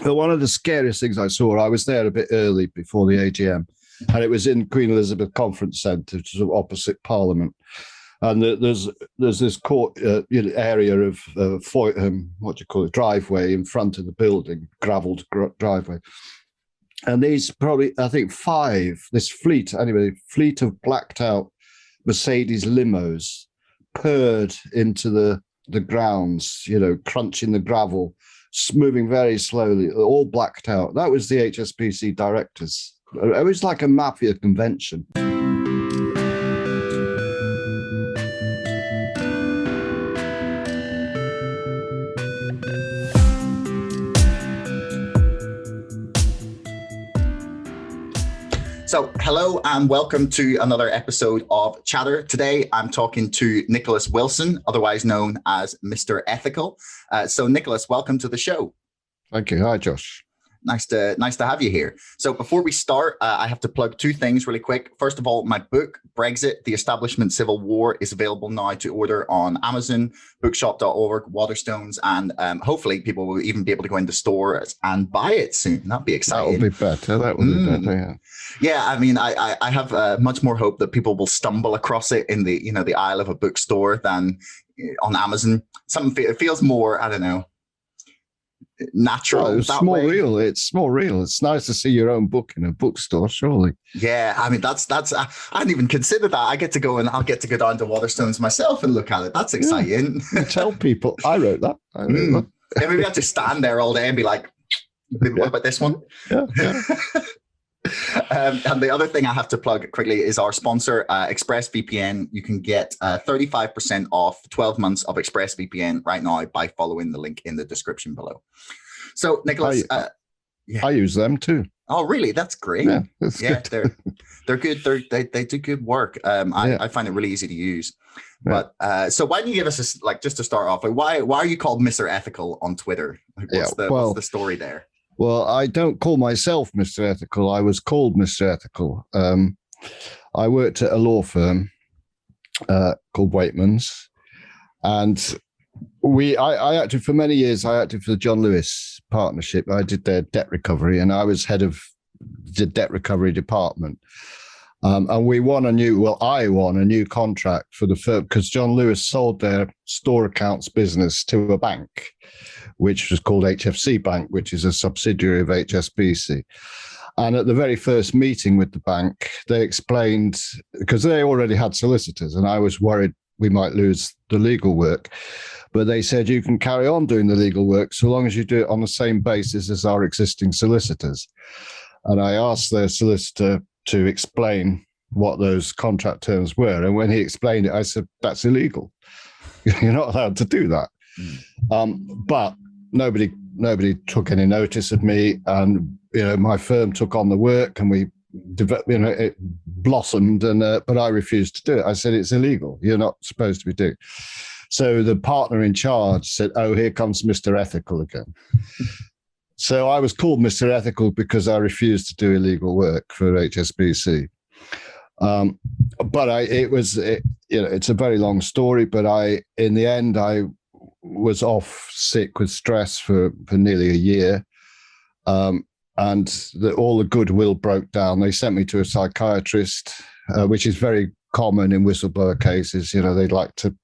But one of the scariest things I saw, I was there a bit early before the AGM, and it was in Queen Elizabeth Conference Centre, which is opposite Parliament. And there's this court area of what do you call it, driveway in front of the building, gravelled driveway. And these probably, I think, this fleet of blacked out Mercedes limos purred into the grounds, crunching the gravel, moving very slowly, all blacked out. That was the HSBC directors. It was like a mafia convention. So, hello and welcome to another episode of Chatter. Today, I'm talking to Nicholas Wilson, otherwise known as Mr. Ethical. So, Nicholas, welcome to the show. Thank you. Hi, Josh. Nice to have you here. So before we start, I have to plug two things really quick. First of all, my book, Brexit, The Establishment Civil War, is available now to order on Amazon, bookshop.org, Waterstones, and hopefully people will even be able to go into stores and buy it soon. That'd be exciting. That would be better. That would be better, yeah. Yeah, I mean, I have much more hope that people will stumble across it in the aisle of a bookstore than on Amazon. It feels more, I don't know, natural. Oh, it's more real. It's more real. It's nice to see your own book in a bookstore, surely. Yeah, I mean that's I hadn't even considered that. I'll get to go down to Waterstones myself and look at it. That's exciting. Yeah. Tell people I wrote that. Yeah, maybe I have to stand there all day and be like, what about this one? Yeah. And the other thing I have to plug quickly is our sponsor, ExpressVPN. You can get 35% off 12 months of ExpressVPN right now by following the link in the description below. So, Nicholas, I use them too. Oh, really? That's great. Yeah, that's good. They're good. They do good work. I find it really easy to use. But so why don't you give us just to start off, why are you called Mr. Ethical on Twitter? What's the story there? Well, I don't call myself Mr. Ethical. I was called Mr. Ethical. I worked at a law firm called Waitman's, and I acted for many years. I acted for the John Lewis Partnership. I did their debt recovery, and I was head of the debt recovery department. And I won a new contract for the firm because John Lewis sold their store accounts business to a bank, which was called HFC Bank, which is a subsidiary of HSBC. And at the very first meeting with the bank, they explained, because they already had solicitors, and I was worried we might lose the legal work. But they said, you can carry on doing the legal work so long as you do it on the same basis as our existing solicitors. And I asked their solicitor to explain what those contract terms were. And when he explained it, I said, that's illegal. You're not allowed to do that. But nobody took any notice of me, and my firm took on the work, and it blossomed. And but I refused to do it. I said it's illegal. You're not supposed to be doing it. So the partner in charge said, "Oh, here comes Mr. Ethical again." So I was called Mr. Ethical because I refused to do illegal work for HSBC. But it's a very long story. But in the end, I was off sick with stress for nearly a year. And all the goodwill broke down. They sent me to a psychiatrist, which is very common in whistleblower cases. They'd like to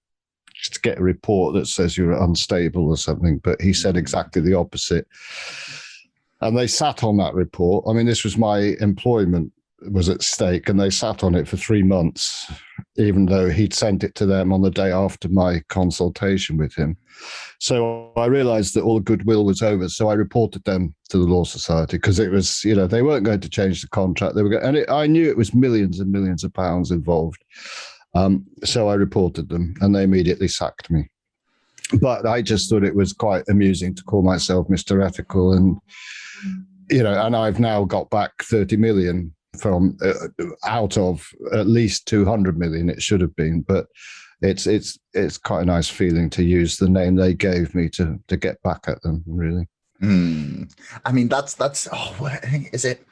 just get a report that says you're unstable or something. But he said exactly the opposite. And they sat on that report. I mean, this was my employment was at stake, and they sat on it for 3 months, even though he'd sent it to them on the day after my consultation with him. So I realized that all the goodwill was over. So I reported them to the Law Society because it was, they weren't going to change the contract. I knew it was millions and millions of pounds involved. So I reported them, and they immediately sacked me. But I just thought it was quite amusing to call myself Mr. Ethical, and and I've now got back 30 million from out of at least 200 million it should have been. But it's quite a nice feeling to use the name they gave me to get back at them, really. I mean, that's is it?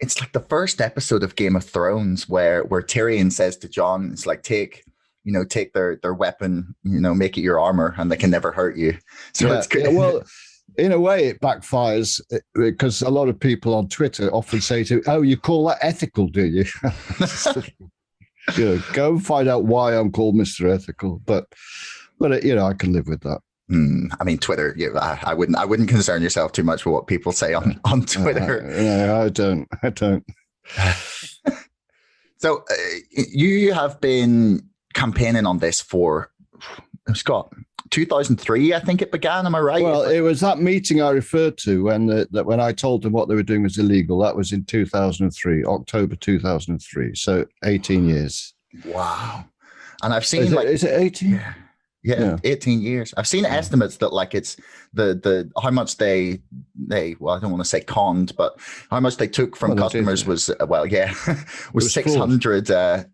It's like the first episode of Game of Thrones where Tyrion says to Jon, it's like, take their weapon, make it your armor, and they can never hurt you. So it's good. Yeah, well, in a way, it backfires because a lot of people on Twitter often say to, "Oh, you call that ethical, do you?" Go and find out why I'm called Mr. Ethical. But I can live with that. I mean, Twitter. I wouldn't concern yourself too much with what people say on Twitter. No, I don't. So you have been campaigning on this for, Scott, 2003, I think it began. Am I right? Well, it was that meeting I referred to when I told them what they were doing was illegal. That was in 2003, October 2003. So 18 years. Wow. And I've seen is it 18? Yeah, 18 years. I've seen estimates that like it's the how much they well, I don't want to say conned, but how much they took from customers was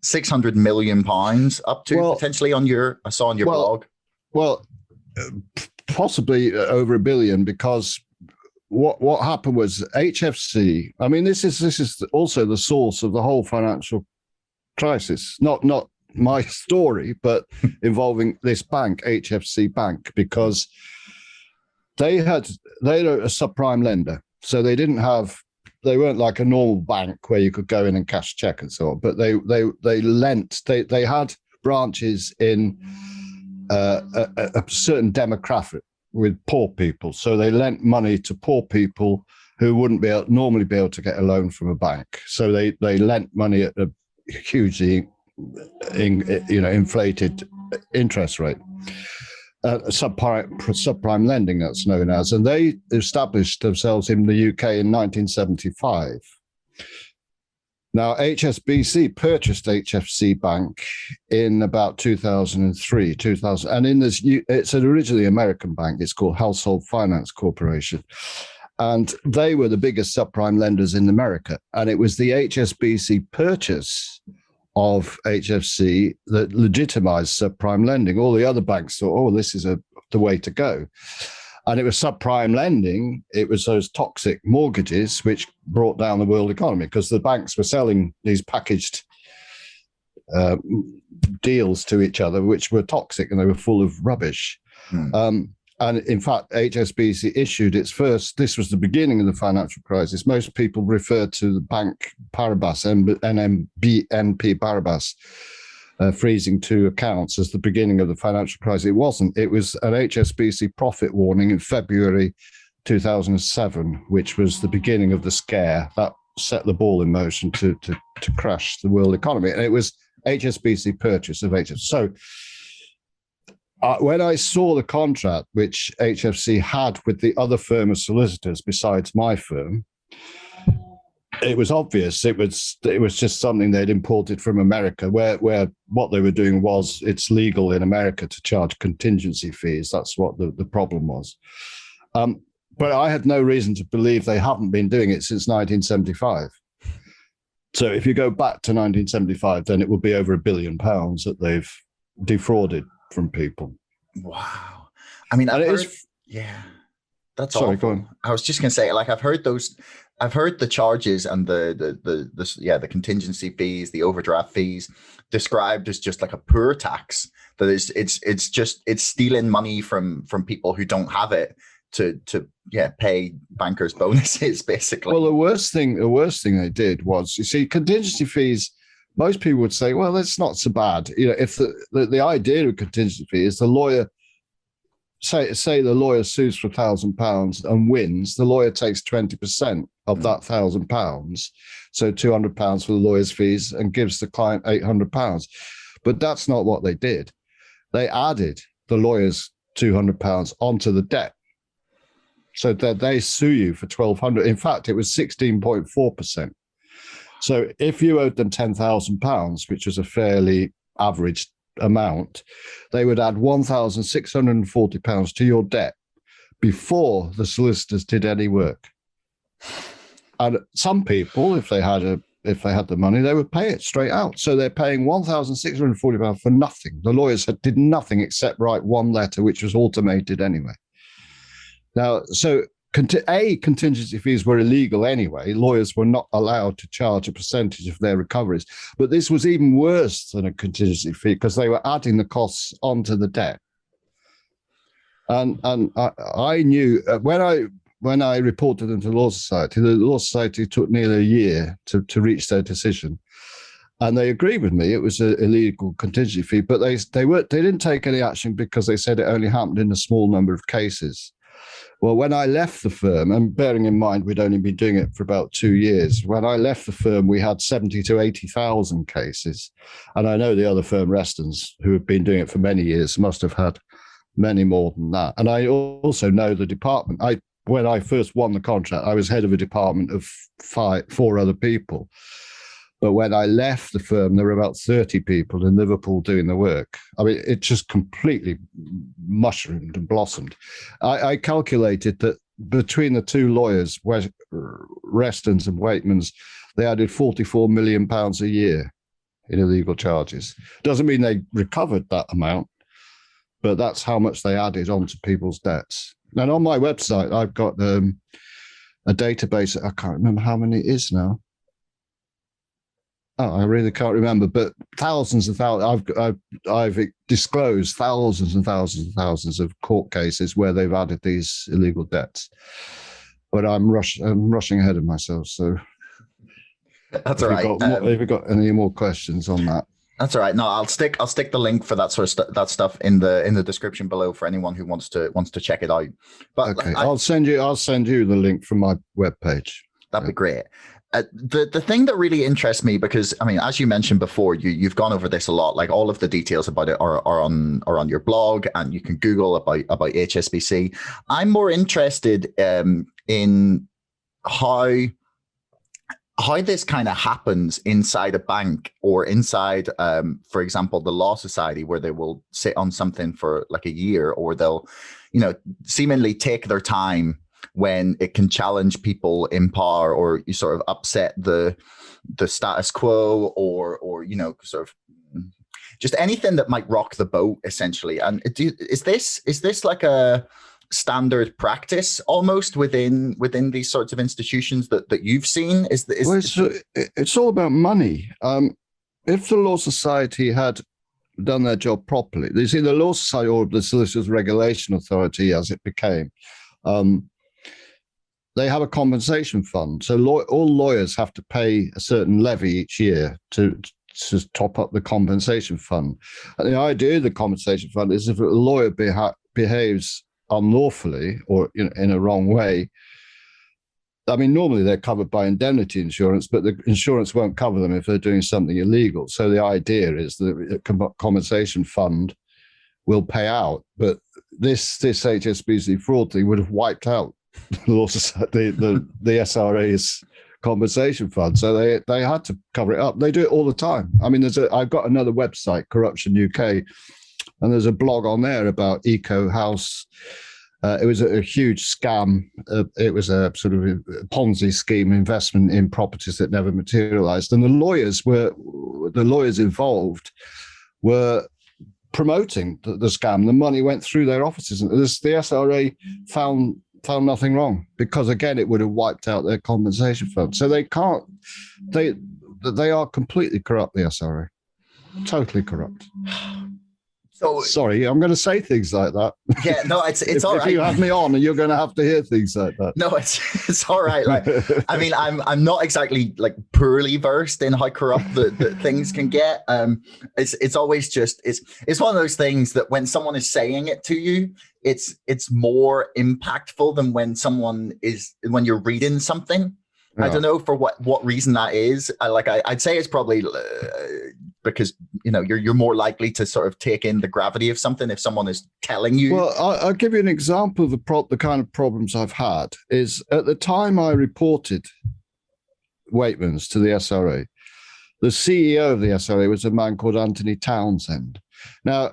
600 million pounds up to potentially I saw on your blog. Well, possibly over $1 billion, because what happened was HFC. I mean, this is also the source of the whole financial crisis. Not my story, but involving this bank, HFC Bank, because they're a subprime lender, so they weren't like a normal bank where you could go in and cash check and so on. But they lent. They had branches in a certain demographic with poor people, so they lent money to poor people who wouldn't normally be able to get a loan from a bank. So they lent money at a hugely inflated interest rate, subprime lending, that's known as. And they established themselves in the UK in 1975. Now, HSBC purchased HFC Bank in about 2003, and in this, it's an originally American bank. It's called Household Finance Corporation. And they were the biggest subprime lenders in America. And it was the HSBC purchase of HFC that legitimized subprime lending. All the other banks thought, oh, this is the way to go. And it was subprime lending. It was those toxic mortgages which brought down the world economy, because the banks were selling these packaged deals to each other, which were toxic and they were full of rubbish. And in fact, HSBC issued its first, this was the beginning of the financial crisis. Most people refer to the bank Paribas, NMBNP Paribas, freezing two accounts as the beginning of the financial crisis. It wasn't. It was an HSBC profit warning in February 2007, which was the beginning of the scare that set the ball in motion to crash the world economy. And it was HSBC purchase of HSBC. So when I saw the contract which HFC had with the other firm of solicitors besides my firm, it was obvious it was just something they'd imported from America, where what they were doing was, it's legal in America to charge contingency fees. That's what the problem was. But I had no reason to believe they haven't been doing it since 1975. So if you go back to 1975, then it will be over £1 billion that they've defrauded from people. Wow. I mean, that's sorry, awful. go on. I was just going to say, like, I've heard the charges and the contingency fees, the overdraft fees described as just like a poor tax. That is, it's stealing money from people who don't have it to pay bankers bonuses, basically. Well, the worst thing they did was, you see, contingency fees. Most people would say, well, that's not so bad. If the idea of contingency fee is the lawyer, say the lawyer sues for £1,000 and wins, the lawyer takes 20% of that £1,000, so £200 for the lawyer's fees, and gives the client £800. But that's not what they did. They added the lawyer's £200 onto the debt, so that they sue you for £1,200. In fact, it was 16.4%. So if you owed them £10,000, which was a fairly average amount, they would add £1,640 to your debt before the solicitors did any work. And some people, if they had the money, they would pay it straight out. So they're paying £1,640 for nothing. The lawyers did nothing except write one letter, which was automated anyway. Now, so contingency fees were illegal anyway. Lawyers were not allowed to charge a percentage of their recoveries. But this was even worse than a contingency fee, because they were adding the costs onto the debt. And I knew when I reported them to the Law Society took nearly a year to reach their decision. And they agreed with me. It was an illegal contingency fee, but they didn't take any action because they said it only happened in a small number of cases. Well, when I left the firm, and bearing in mind we'd only been doing it for about 2 years, when I left the firm, we had 70 to 80,000 cases. And I know the other firm, Reston's, who have been doing it for many years, must have had many more than that. And I also know the department. When I first won the contract, I was head of a department of 4 other people. But when I left the firm, there were about 30 people in Liverpool doing the work. I mean, it just completely mushroomed and blossomed. I calculated that between the two lawyers, Reston's and Waitman's, they added £44 million a year in illegal charges. Doesn't mean they recovered that amount, but that's how much they added onto people's debts. And on my website, I've got a database. I can't remember how many it is now. Oh, I really can't remember, but thousands and thousands. I've disclosed thousands and thousands and thousands of court cases where they've added these illegal debts. But I'm rushing ahead of myself. So that's all right. Have you got any more questions on that? That's all right. No, I'll stick the link for that sort of that stuff in the description below for anyone who wants to check it out. But okay, I'll send you the link from my webpage. That'd be great. The thing that really interests me, because I mean, as you mentioned before, you've gone over this a lot. Like all of the details about it are on your blog, and you can Google about HSBC. I'm more interested in how this kind of happens inside a bank or inside, for example, the Law Society, where they will sit on something for like a year, or they'll, seemingly take their time when it can challenge people in power, or you sort of upset the status quo, or sort of just anything that might rock the boat, essentially. And is this like a standard practice almost within these sorts of institutions that you've seen? It's all about money. If the Law Society had done their job properly, you see, the Law Society, or the Solicitors Regulation Authority as it became, they have a compensation fund. So all lawyers have to pay a certain levy each year to top up the compensation fund. And the idea of the compensation fund is if a lawyer behaves unlawfully or in a wrong way, I mean, normally they're covered by indemnity insurance, but the insurance won't cover them if they're doing something illegal. So the idea is that the compensation fund will pay out. But this HSBC fraud thing would have wiped out the SRA's compensation fund. So they had to cover it up. They do it all the time. I mean, I've got another website, Corruption UK, and there's a blog on there about Eco House. It was a huge scam. It was a sort of a Ponzi scheme, investment in properties that never materialized. And the lawyers involved were promoting the scam. The money went through their offices. And the SRA found nothing wrong, because again, it would have wiped out their compensation fund. So they are completely corrupt, the SRA. Totally corrupt. So sorry, I'm going to say things like that. Yeah, no, it's all right. If you have me on, you're going to have to hear things like that. No, it's all right. Like, I mean, I'm not exactly like poorly versed in how corrupt the things can get. It's always just it's one of those things that when someone is saying it to you, it's more impactful than when you're reading something. Yeah. I don't know for what reason that is. I'd say it's probably because you're more likely to sort of take in the gravity of something if someone is telling you. Well, I'll give you an example of the kind of problems I've had. Is at the time I reported Waitman's to the SRA, the CEO of the SRA was a man called Anthony Townsend. Now,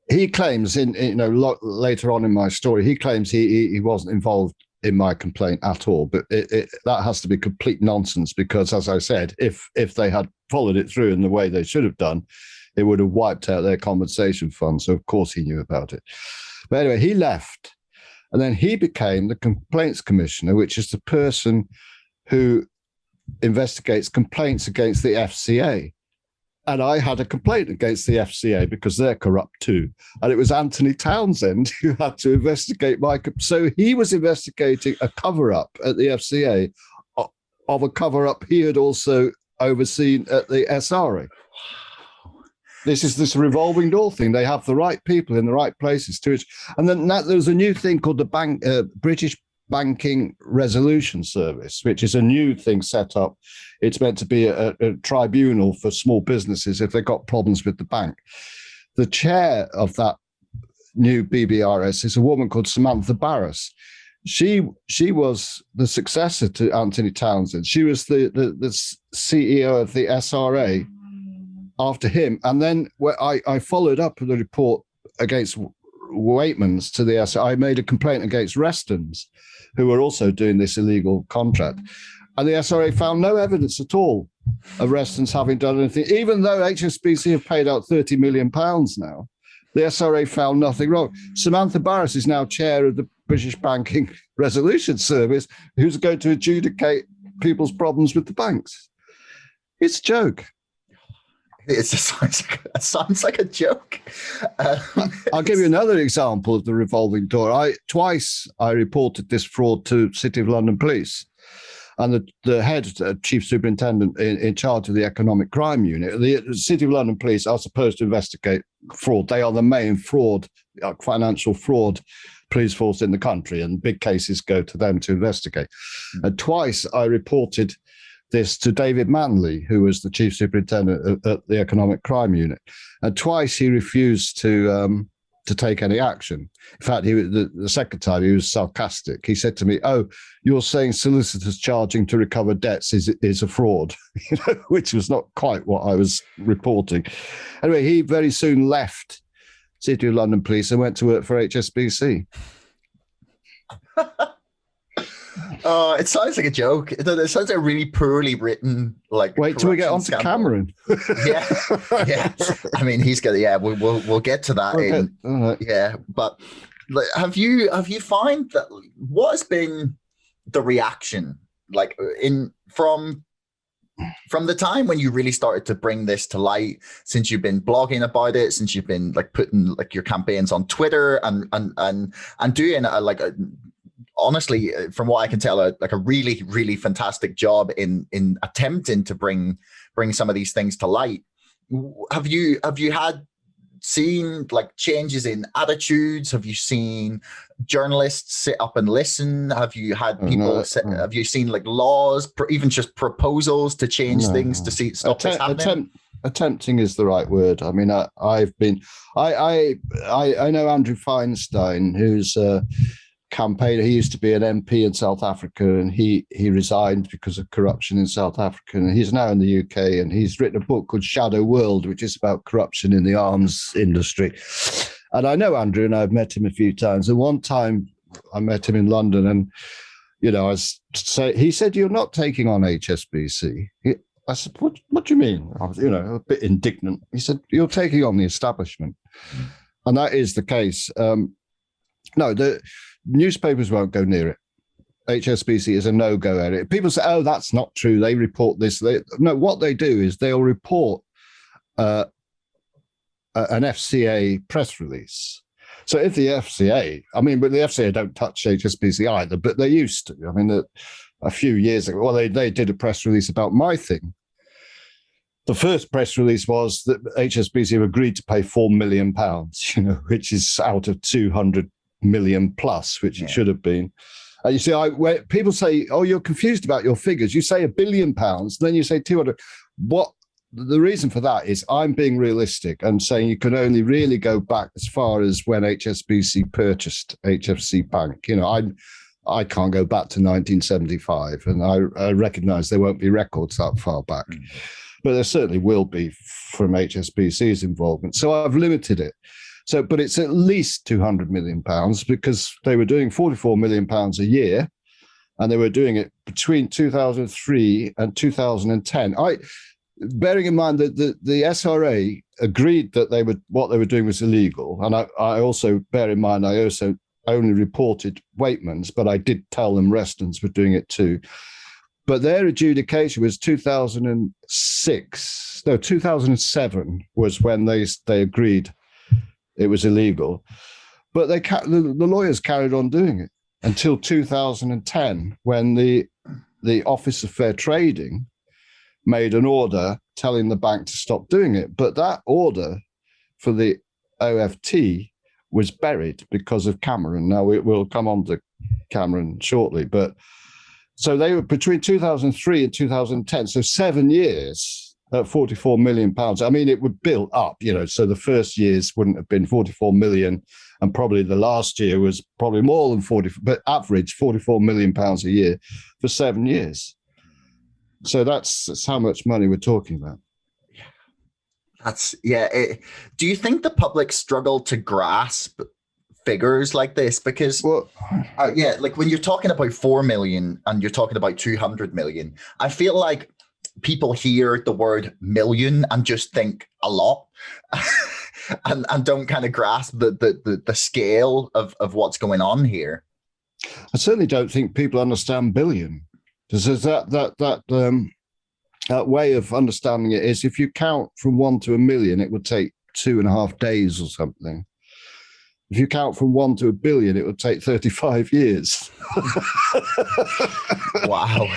he claims later on in my story, he claims he wasn't involved in my complaint at all, but that has to be complete nonsense, because, as I said, if they had followed it through in the way they should have done, it would have wiped out their compensation fund. So of course he knew about it. But anyway, he left, and then he became the complaints commissioner, which is the person who investigates complaints against the FCA. And I had a complaint against the FCA because they're corrupt too. And it was Anthony Townsend who had to investigate my. So he was investigating a cover-up at the FCA of a cover-up he had also overseen at the SRA. This is this revolving door thing. They have the right people in the right places to it. And then there's a new thing called the British Banking Resolution Service, which is a new thing set up. It's meant to be a tribunal for small businesses if they've got problems with the bank. The chair of that new BBRS is a woman called Samantha Barras. She was the successor to Anthony Townsend. She was the CEO of the SRA after him. And then I followed up with a report against Waitmans to the SRA. I made a complaint against Restons, who were also doing this illegal contract. And the SRA found no evidence at all of Restons having done anything, even though HSBC have paid out £30 million now. The SRA found nothing wrong. Samantha Barras is now chair of the British Banking Resolution Service, who's going to adjudicate people's problems with the banks. It's a joke. It sounds like a joke. I'll give you another example of the revolving door. Twice I reported this fraud to City of London Police, and the head chief superintendent in charge of the economic crime unit. The City of London Police are supposed to investigate fraud. They are the main financial fraud police force in the country, and big cases go to them to investigate. And twice I reported this to David Manley, who was the chief superintendent at the economic crime unit, and twice he refused to take any action. In fact, the second time he was sarcastic. He said to me, "Oh, you're saying solicitors charging to recover debts is a fraud," which was not quite what I was reporting. Anyway, he very soon left City of London Police and went to work for HSBC. Oh, it sounds like a joke. It sounds like a really poorly written, like. Wait till we get on to Cameron. yeah. I mean, he's got. Yeah, we'll get to that. Yeah, but have you found that what has been the reaction like from the time when you really started to bring this to light, since you've been blogging about it, since you've been like putting like your campaigns on Twitter and doing honestly, from what I can tell, like a really, really fantastic job in attempting to bring some of these things to light. Have you seen like changes in attitudes? Have you seen journalists sit up and listen? Have you had people? Have you seen like laws, even just proposals to change things to stop this happening? Attempting is the right word. I mean, I know Andrew Feinstein, who's campaigner. He used to be an MP in South Africa, and he resigned because of corruption in South Africa, and he's now in the UK, and he's written a book called Shadow World, which is about corruption in the arms industry. And I know Andrew, and I've met him a few times, and one time I met him in London, and he said, "You're not taking on HSBC." I said, what do you mean? I was a bit indignant. He said, "You're taking on the establishment." And that is the case. No, the newspapers won't go near it. HSBC is a no-go area. People say, "Oh, that's not true. They report this." No, what they do is they'll report an FCA press release. So if the FCA, but the FCA don't touch HSBC either, but they used to. I mean, a few years ago, well, they did a press release about my thing. The first press release was that HSBC have agreed to pay £4 million, which is out of 200 million plus, which it should have been. You see, where people say, "Oh, you're confused about your figures. You say £1 billion, then you say 200." What the reason for that is I'm being realistic and saying you can only really go back as far as when HSBC purchased HFC Bank. I can't go back to 1975, and I recognise there won't be records that far back, but there certainly will be from HSBC's involvement. So I've limited it. But it's at least £200 million because they were doing £44 million a year, and they were doing it between 2003 and 2010. Bearing in mind that the SRA agreed that what they were doing was illegal, and I also bear in mind I also only reported Waitmans, but I did tell them Restons were doing it too. But their adjudication was 2006. No, 2007 was when they agreed it was illegal. But the lawyers carried on doing it until 2010, when the Office of Fair Trading made an order telling the bank to stop doing it. But that order for the OFT was buried because of Cameron. Now, we'll come on to Cameron shortly, but so they were between 2003 and 2010, so 7 years at 44 million pounds. I mean, it would build up, so the first years wouldn't have been 44 million, and probably the last year was probably more than 40, but average 44 million pounds a year for 7 years. So that's how much money we're talking about. Do you think the public struggle to grasp figures like this? Because like when you're talking about 4 million and you're talking about 200 million, I feel like people hear the word million and just think a lot and don't kind of grasp the scale of what's going on here. I certainly don't think people understand billion. There's that way of understanding it is, if you count from 1 to 1 million, it would take 2.5 days or something. If you count from 1 to 1 billion, it would take 35 years. Wow.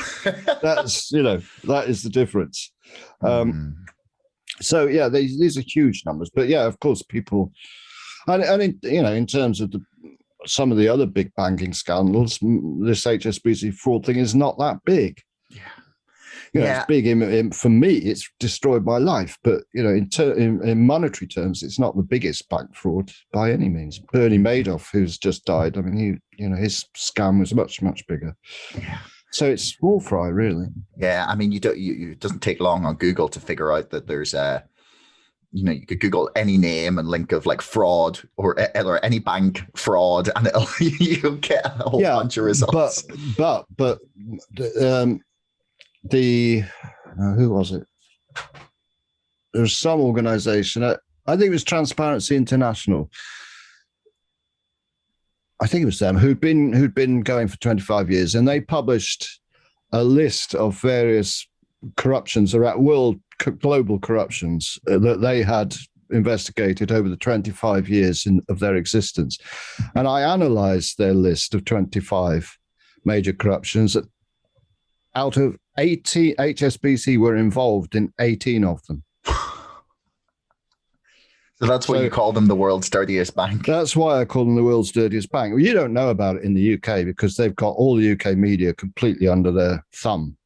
That is the difference. So, yeah, these are huge numbers. But, yeah, of course, people, and in terms of some of the other big banking scandals, this HSBC fraud thing is not that big. It's big for me. It's destroyed my life, but in monetary terms, it's not the biggest bank fraud by any means. Bernie Madoff, who's just died, I mean, his scam was much bigger. Yeah. So it's small fry, really. Yeah, I mean, it doesn't take long on Google to figure out that there's you could Google any name and link of like fraud or any bank fraud, and you'll get a whole bunch of results. But who was it? There was some organization, I think it was Transparency International. I think it was them who'd been going for 25 years, and they published a list of various corruptions around global corruptions that they had investigated over the 25 years of their existence. And I analyzed their list of 25 major corruptions. That out of 80, HSBC were involved in 18 of them. So that's why you call them the world's dirtiest bank. That's why I call them the world's dirtiest bank. Well, you don't know about it in the UK because they've got all the UK media completely under their thumb.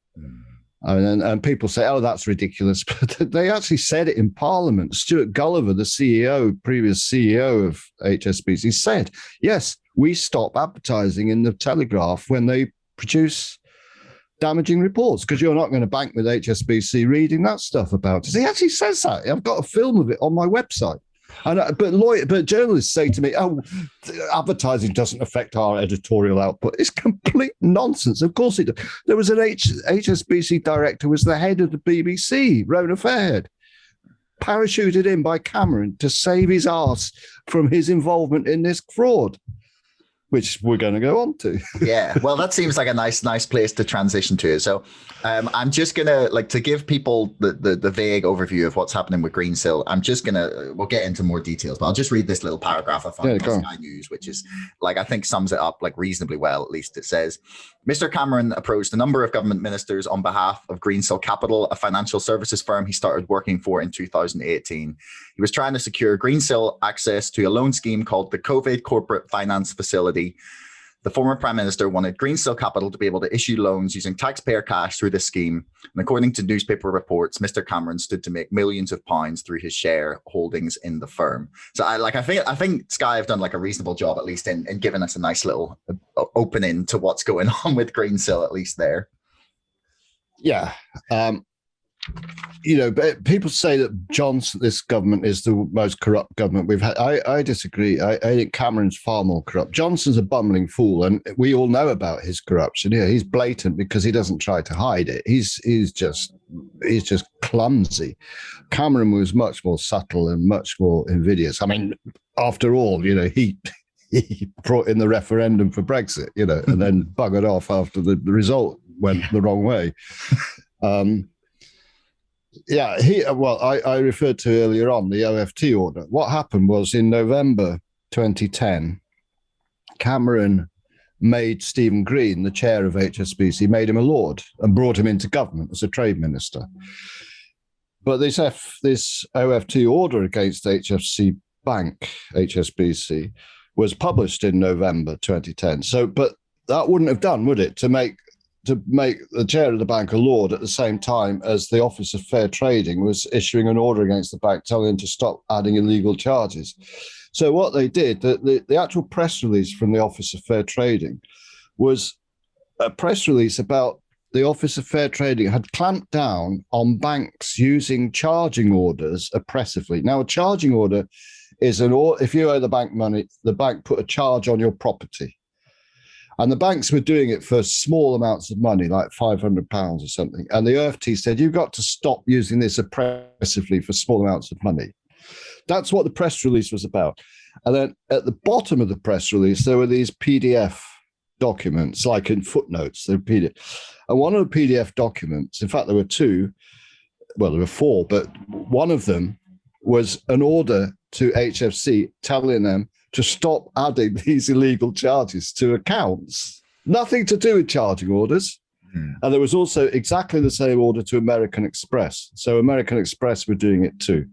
And people say, oh, that's ridiculous. But they actually said it in Parliament. Stuart Gulliver, the previous CEO of HSBC, said, yes, we stop advertising in the Telegraph when they produce damaging reports, because you're not going to bank with HSBC reading that stuff about it. He actually says that. I've got a film of it on my website. But journalists say to me, oh, advertising doesn't affect our editorial output. It's complete nonsense. Of course it does. There was an HSBC director who was the head of the BBC, Rona Fairhead, parachuted in by Cameron to save his arse from his involvement in this fraud, which we're going to go on to. Yeah, well, that seems like a nice place to transition to. So I'm just going to, to give people the vague overview of what's happening with Greensill, we'll get into more details, but I'll just read this little paragraph I found on Sky News, which is, I think sums it up, reasonably well, at least. It says, Mr. Cameron approached a number of government ministers on behalf of Greensill Capital, a financial services firm he started working for in 2018. He was trying to secure Greensill access to a loan scheme called the COVID Corporate Finance Facility. The former Prime Minister wanted Greensill Capital to be able to issue loans using taxpayer cash through this scheme. And according to newspaper reports, Mr. Cameron stood to make millions of pounds through his share holdings in the firm. So I think Sky have done a reasonable job, at least in giving us a nice little opening to what's going on with Greensill, at least there. Yeah. People say that this government is the most corrupt government we've had. I disagree. I think Cameron's far more corrupt. Johnson's a bumbling fool, and we all know about his corruption. Yeah, he's blatant because he doesn't try to hide it. He's just clumsy. Cameron was much more subtle and much more invidious. I mean, after all, he brought in the referendum for Brexit, and then buggered off after the result went the wrong way. I referred to earlier on the OFT order. What happened was in November 2010, Cameron made Stephen Green, the chair of HSBC, made him a lord and brought him into government as a trade minister. But this OFT order against HFC Bank, HSBC, was published in November 2010. So, but that wouldn't have done, would it, to make the chair of the bank a lord at the same time as the Office of Fair Trading was issuing an order against the bank telling them to stop adding illegal charges. So what they did, the actual press release from the Office of Fair Trading was a press release about the Office of Fair Trading had clamped down on banks using charging orders oppressively. Now, a charging order is if you owe the bank money, the bank put a charge on your property. And the banks were doing it for small amounts of money, like £500 or something. And the OFT said, you've got to stop using this oppressively for small amounts of money. That's what the press release was about. And then at the bottom of the press release, there were these PDF documents, like in footnotes. They're PDF. And one of the PDF documents, in fact, there were two, well, there were four, but one of them was an order to HFC telling them to stop adding these illegal charges to accounts. Nothing to do with charging orders. And there was also exactly the same order to American Express. So American Express were doing it too.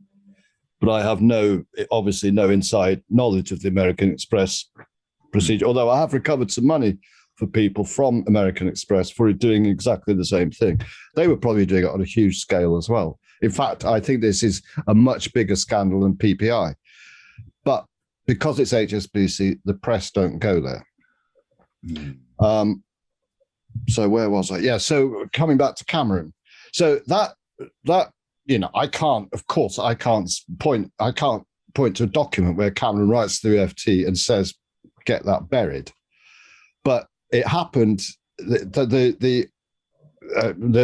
But I have obviously no inside knowledge of the American Express procedure, although I have recovered some money for people from American Express for doing exactly the same thing. They were probably doing it on a huge scale as well. In fact, I think this is a much bigger scandal than PPI. But because it's HSBC, the press don't go there. So where was I? Yeah, so coming back to Cameron. So that I can't point to a document where Cameron writes to the OFT and says, get that buried. But it happened. The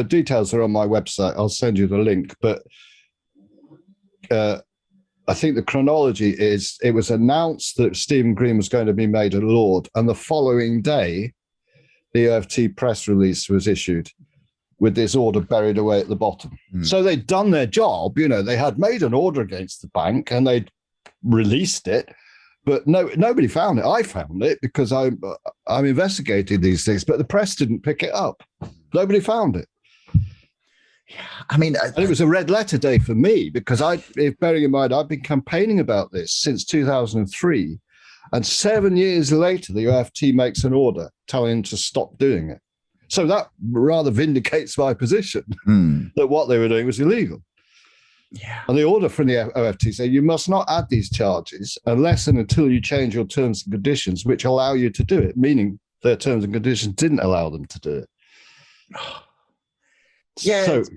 details are on my website. I'll send you the link. But I think the chronology is it was announced that Stephen Green was going to be made a lord, and the following day, the OFT press release was issued with this order buried away at the bottom. So they'd done their job. They had made an order against the bank and they'd released it, but nobody found it. I found it because I'm investigating these things, but the press didn't pick it up. Nobody found it. I mean, and it was a red letter day for me because bearing in mind, I've been campaigning about this since 2003. And 7 years later, the OFT makes an order telling him to stop doing it. So that rather vindicates my position that what they were doing was illegal. Yeah. And the order from the OFT said, you must not add these charges unless and until you change your terms and conditions, which allow you to do it, meaning their terms and conditions didn't allow them to do it. Yeah, so, it's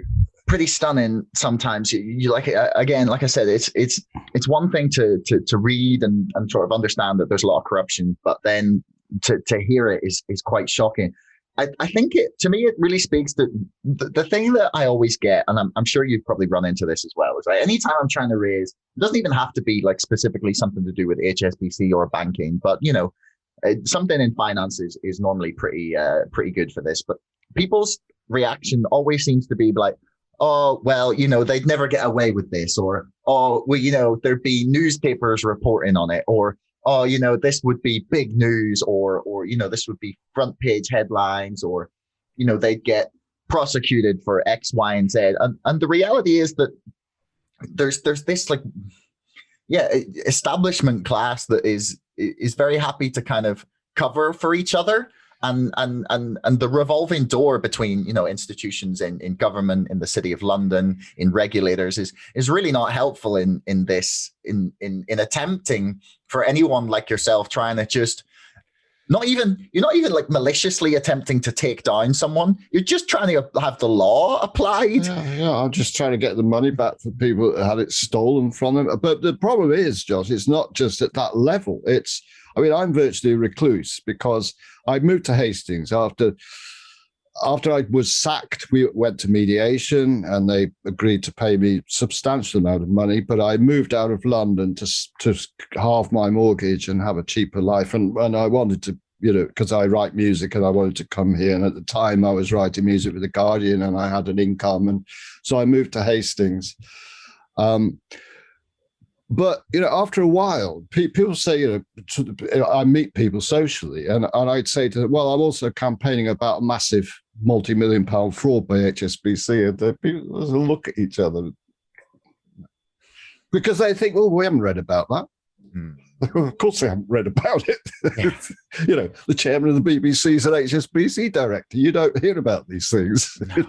pretty stunning sometimes. You like again, like I said, it's one thing to read and sort of understand that there's a lot of corruption, but then to hear it is quite shocking. I think to me, it really speaks to the thing that I always get, and I'm sure you've probably run into this as well, is like anytime I'm trying to raise, it doesn't even have to be like specifically something to do with HSBC or banking, but something in finance is normally pretty good for this. But people's reaction always seems to be like, oh, well, they'd never get away with this, or, oh, well, there'd be newspapers reporting on it, or, oh, this would be big news, or this would be front page headlines, or, they'd get prosecuted for X, Y, and Z. And the reality is that there's this establishment class that is very happy to kind of cover for each other. And the revolving door between institutions in government, in the City of London, in regulators is really not helpful in attempting for anyone like yourself trying to just you're not even like maliciously attempting to take down someone. You're just trying to have the law applied. Yeah, I'm just trying to get the money back for people that had it stolen from them. But the problem is, Josh, it's not just at that level. I'm virtually a recluse because I moved to Hastings after I was sacked. We went to mediation and they agreed to pay me a substantial amount of money, but I moved out of London to halve my mortgage and have a cheaper life. And I wanted to because I write music and I wanted to come here. And at the time I was writing music with The Guardian and I had an income. And so I moved to Hastings. But, after a while, people say, I meet people socially and I'd say to them, well, I'm also campaigning about a massive multi-million-pound fraud by HSBC. And people look at each other because they think, well, we haven't read about that. Of course they haven't read about it. Yeah. The chairman of the BBC is an HSBC director. You don't hear about these things. No.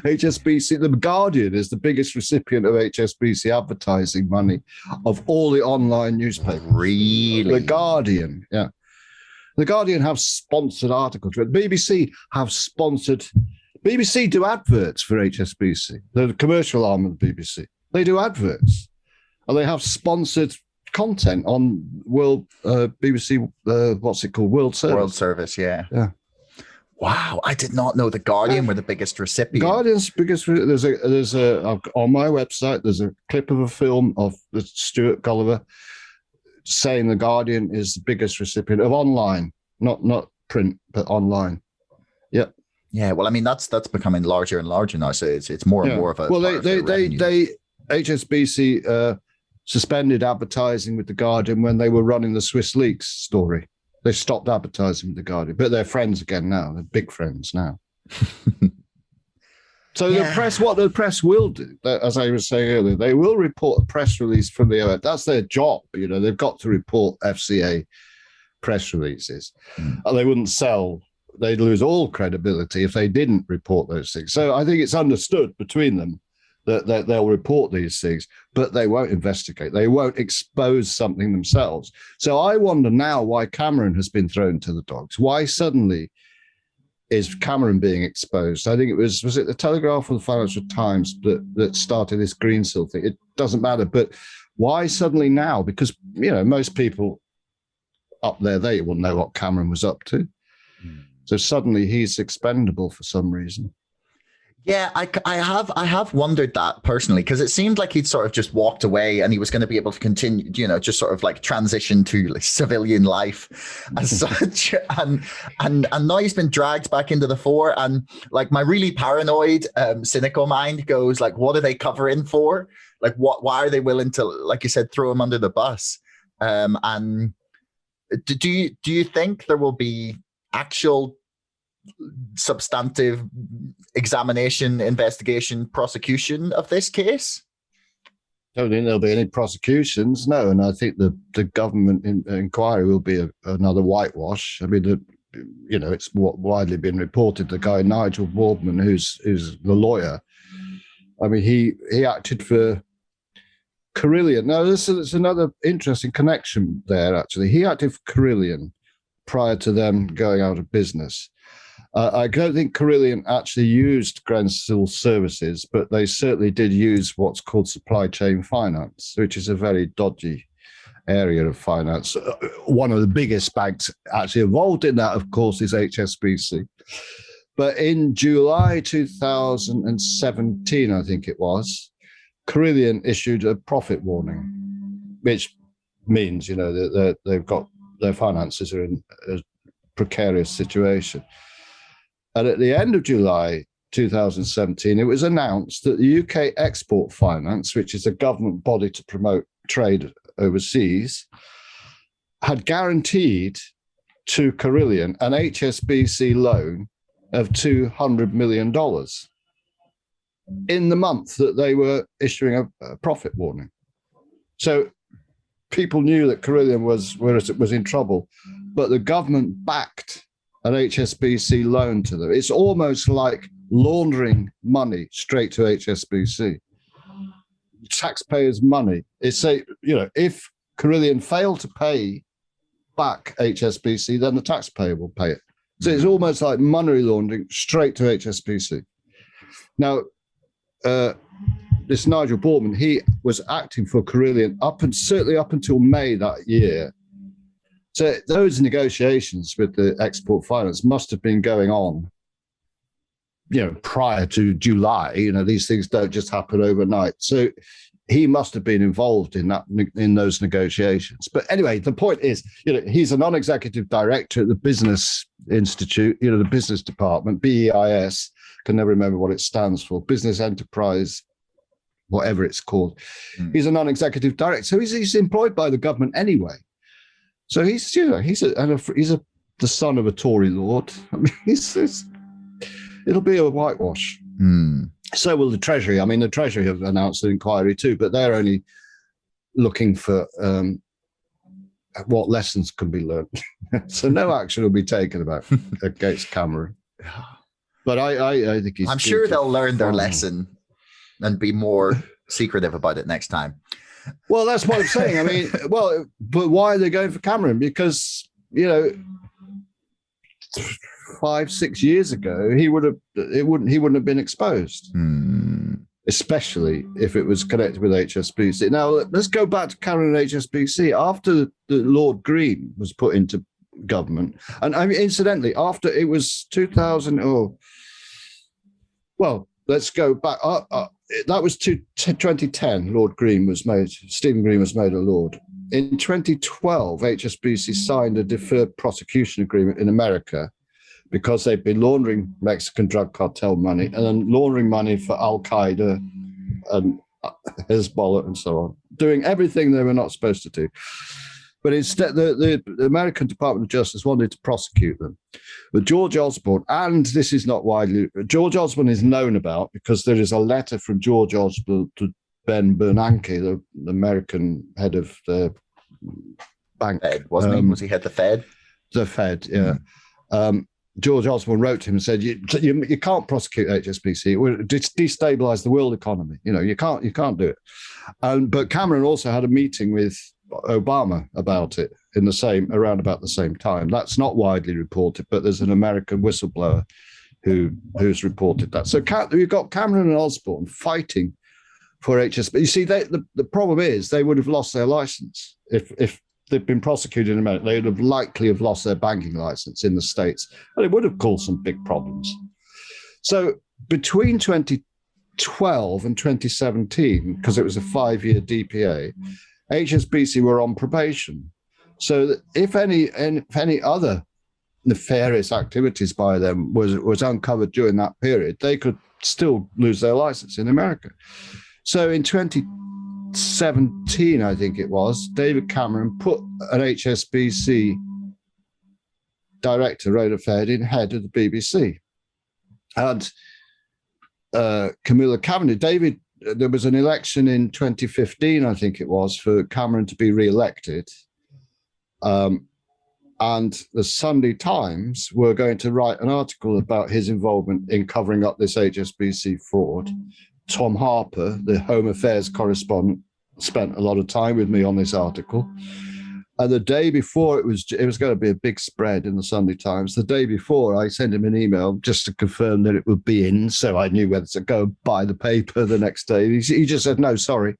HSBC, the Guardian is the biggest recipient of HSBC advertising money of all the online newspapers. Really? The Guardian, yeah. The Guardian have sponsored articles. The BBC have sponsored. BBC do adverts for HSBC. They're the commercial arm of the BBC. They do adverts. And they have sponsored content on BBC, what's it called? World Service. World Service, yeah. Yeah. Wow, I did not know the Guardian were the biggest recipient. Guardian's biggest. There's a on my website. There's a clip of a film of Stuart Gulliver saying the Guardian is the biggest recipient of online, not print, but online. Yep. Yeah. Well, I mean that's becoming larger and larger now. So it's more and more of a. Well, they HSBC. Suspended advertising with the Guardian when they were running the Swiss Leaks story. They stopped advertising with the Guardian, but they're friends again now. They're big friends now. So the press, what the press will do, as I was saying earlier, they will report a press release from the OFAC. That's their job. They've got to report FCA press releases. And they wouldn't sell. They'd lose all credibility if they didn't report those things. So I think it's understood between them that they'll report these things, but they won't investigate. They won't expose something themselves. So I wonder now why Cameron has been thrown to the dogs. Why suddenly is Cameron being exposed? I think it was it the Telegraph or the Financial Times that started this Greensill thing? It doesn't matter, but why suddenly now? Because, most people up there, they wouldn't know what Cameron was up to. So suddenly he's expendable for some reason. Yeah, I have wondered that personally, because it seemed like he'd sort of just walked away and he was going to be able to continue, just sort of like transition to like civilian life as such. And now he's been dragged back into the fore. And like my really paranoid, cynical mind goes like, what are they covering for? Like, why are they willing to, like you said, throw him under the bus? And do you think there will be actual substantive examination, investigation, prosecution of this case? I don't think there'll be any prosecutions, no. And I think the government inquiry will be another whitewash. I mean, it's widely been reported the guy Nigel Boardman, who's the lawyer. I mean, he acted for Carillion. Now, there's another interesting connection there. Actually, he acted for Carillion prior to them going out of business. I don't think Carillion actually used Greensill services, but they certainly did use what's called supply chain finance, which is a very dodgy area of finance. One of the biggest banks actually involved in that, of course, is HSBC. But in July 2017, I think it was, Carillion issued a profit warning, which means, that they've got their finances are in a precarious situation. And at the end of July 2017, it was announced that the UK Export Finance, which is a government body to promote trade overseas, had guaranteed to Carillion an HSBC loan of $200 million in the month that they were issuing a profit warning. So people knew that Carillion was in trouble, but the government backed an HSBC loan to them. It's almost like laundering money straight to HSBC. Taxpayers' money. It's if Carillion failed to pay back HSBC, then the taxpayer will pay it. So it's almost like money laundering straight to HSBC. Now, this Nigel Boardman, he was acting for Carillion certainly up until May that year. So those negotiations with the export finance must have been going on, prior to July. These things don't just happen overnight. So he must have been involved in those negotiations. But anyway, the point is, he's a non-executive director at the Business Institute, the business department, BEIS, can never remember what it stands for, Business Enterprise, whatever it's called. He's a non-executive director, so he's employed by the government anyway. So he's the son of a Tory lord. I mean, it'll be a whitewash. So will the Treasury. I mean, the Treasury have announced an inquiry too, but they're only looking for what lessons can be learned. So no action will be taken against Cameron. But I think I'm sure they'll learn their lesson and be more secretive about it next time. Well, that's what I'm saying. I mean, but why are they going for Cameron? Because, 5-6 years ago, he wouldn't have been exposed, especially if it was connected with HSBC. Now, let's go back to Cameron and HSBC. After the Lord Green was put into government, and I mean, incidentally, after it was 2000, let's go back. That was 2010. Lord Green was made. Stephen Green was made a Lord. In 2012, HSBC signed a deferred prosecution agreement in America because they've been laundering Mexican drug cartel money and then laundering money for Al Qaeda and Hezbollah and so on, doing everything they were not supposed to do. But instead, the American Department of Justice wanted to prosecute them. But George Osborne, and this is not widely, George Osborne is known about because there is a letter from George Osborne to Ben Bernanke, the American head of the bank. Fed, wasn't he? Was he head the Fed? The Fed, yeah. George Osborne wrote to him and said, you can't prosecute HSBC. It will destabilize the world economy. You can't do it. But Cameron also had a meeting with Obama about it around about the same time. That's not widely reported, but there's an American whistleblower who's reported that. So you've got Cameron and Osborne fighting for HSBC. You see, the problem is they would have lost their license if they'd been prosecuted in America. They would have likely have lost their banking license in the States, and it would have caused some big problems. So between 2012 and 2017, because it was a 5-year DPA, HSBC were on probation. So that if any other nefarious activities by them was uncovered during that period, they could still lose their license in America. So in 2017, I think it was, David Cameron put an HSBC director, Rhoda Fairdean, head of the BBC. And Camilla Cavendish, there was an election in 2015, I think it was, for Cameron to be re-elected. And the Sunday Times were going to write an article about his involvement in covering up this HSBC fraud. Tom Harper, the Home Affairs correspondent, spent a lot of time with me on this article. And the day before it was going to be a big spread in the Sunday Times. The day before, I sent him an email just to confirm that it would be in, so I knew whether to go buy the paper the next day. He just said, no, sorry.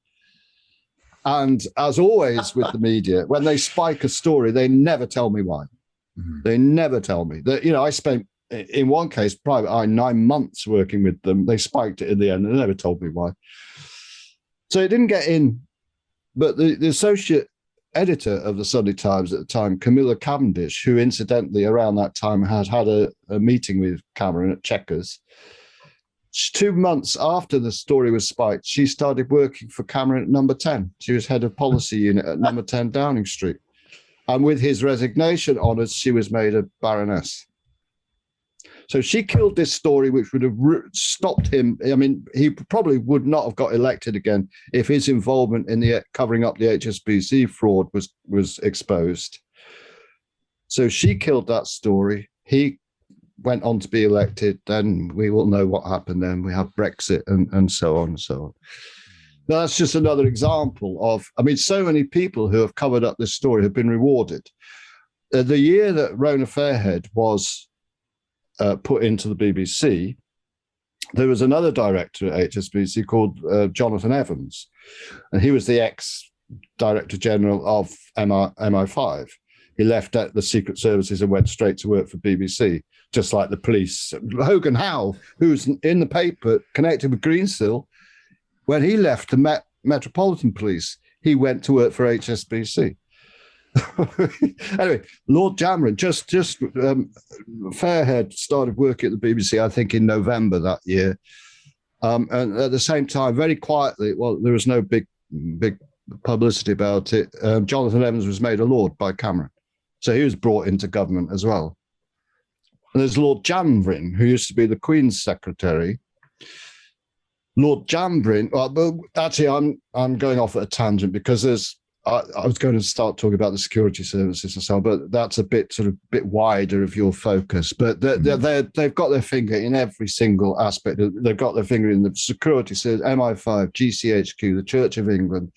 And as always with the media, when they spike a story, they never tell me why. Mm-hmm. They never tell me. I spent, in one case, 9 months working with them. They spiked it in the end and they never told me why. So it didn't get in. But the associate editor of the Sunday Times at the time, Camilla Cavendish, who incidentally around that time had a meeting with Cameron at Chequers, 2 months after the story was spiked, she started working for Cameron at Number 10. She was head of policy unit at Number 10 Downing Street. And with his resignation honours, she was made a baroness. So she killed this story, which would have stopped him. I mean, he probably would not have got elected again if his involvement in the covering up the HSBC fraud was exposed. So she killed that story. He went on to be elected. Then we all know what happened then. We have Brexit and so on and so on. Now, that's just another example of, so many people who have covered up this story have been rewarded. The year that Rona Fairhead was put into the BBC, there was another director at HSBC called Jonathan Evans, and he was the ex-director general of MI5. He left the Secret Services and went straight to work for BBC, just like the police. Hogan Howe, who's in the paper connected with Greensill, when he left to Metropolitan Police. He went to work for HSBC. Anyway, Lord Cameron, just Fairhead started working at the BBC, I think, in November that year. And at the same time, very quietly, well, there was no big publicity about it. Jonathan Evans was made a Lord by Cameron. So he was brought into government as well. And there's Lord Janvrin, who used to be the Queen's secretary. Lord Janvrin, well, actually, I'm going off at a tangent because I was going to start talking about the security services and so on, but that's a bit wider of your focus. But they've got their finger in every single aspect. They've got their finger in the security service, MI5, GCHQ, the Church of England,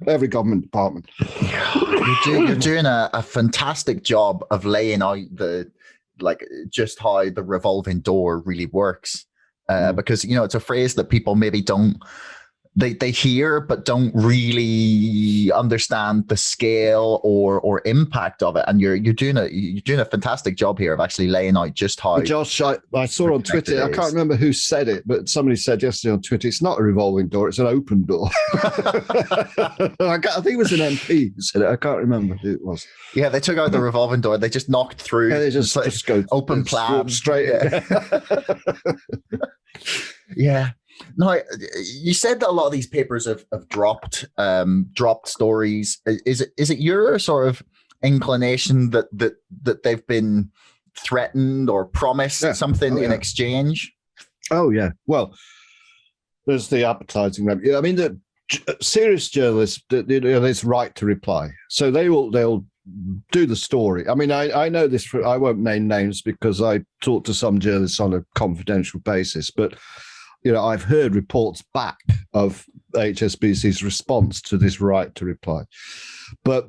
every government department. You're doing a fantastic job of laying out just how the revolving door really works. Because, it's a phrase that people maybe don't, they hear, but don't really understand the scale or impact of it. And you're doing a fantastic job here of actually laying out just how. Josh, I saw on Twitter, I can't remember who said it, but somebody said yesterday on Twitter, it's not a revolving door, it's an open door. I think it was an MP who said it. I can't remember who it was. Yeah, they took out the revolving door. They just knocked through. Yeah, they just go open plan straight. Yeah. No, you said that a lot of these papers have dropped stories. Is it your sort of inclination that they've been threatened or promised something in exchange? Oh yeah. Well, there's the advertising revenue. I mean, the serious journalists, there's right to reply, so they'll do the story. I mean, I know this. I won't name names because I talk to some journalists on a confidential basis, but. I've heard reports back of HSBC's response to this right to reply. But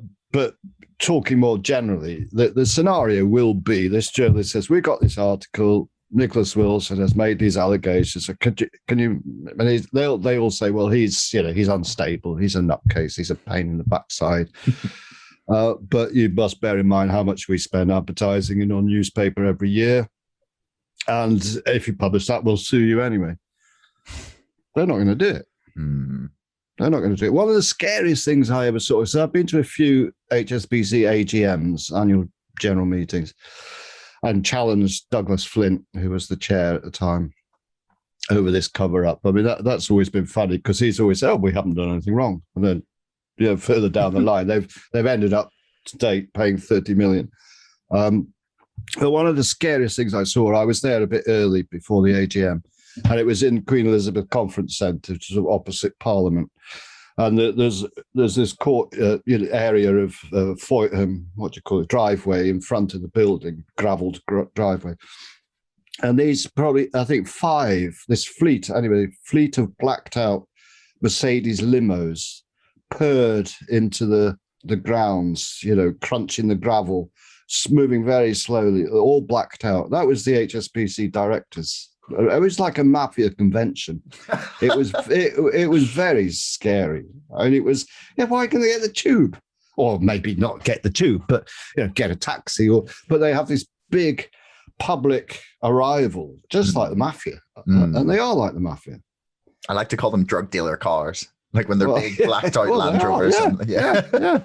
talking more generally, the scenario will be this journalist says, we got this article, Nicholas Wilson has made these allegations. So can you, and they all say, well, he's unstable, he's a nutcase, he's a pain in the backside. But you must bear in mind how much we spend advertising in our newspaper every year. And if you publish that, we'll sue you anyway. They're not going to do it. They're not going to do it. One of the scariest things I ever saw, so I've been to a few HSBC AGMs, annual general meetings, and challenged Douglas Flint, who was the chair at the time, over this cover-up. I mean, that's always been funny because he's always said, we haven't done anything wrong. And then further down the line, they've ended up to date paying 30 million. But one of the scariest things I saw, I was there a bit early before the AGM, and it was in Queen Elizabeth Conference Centre, which is opposite Parliament. And there's this court area of driveway in front of the building, gravelled driveway. And these probably, I think, this fleet of blacked out Mercedes limos purred into the grounds, crunching the gravel, moving very slowly, all blacked out. That was the HSBC directors. It was like a mafia convention. It was very scary. I mean, it was, why can they get the tube? Or maybe not get the tube, but get a taxi. But they have this big public arrival, just like the mafia. And they are like the mafia. I like to call them drug dealer cars. Like when they're big blacked out Land Rovers. Yeah.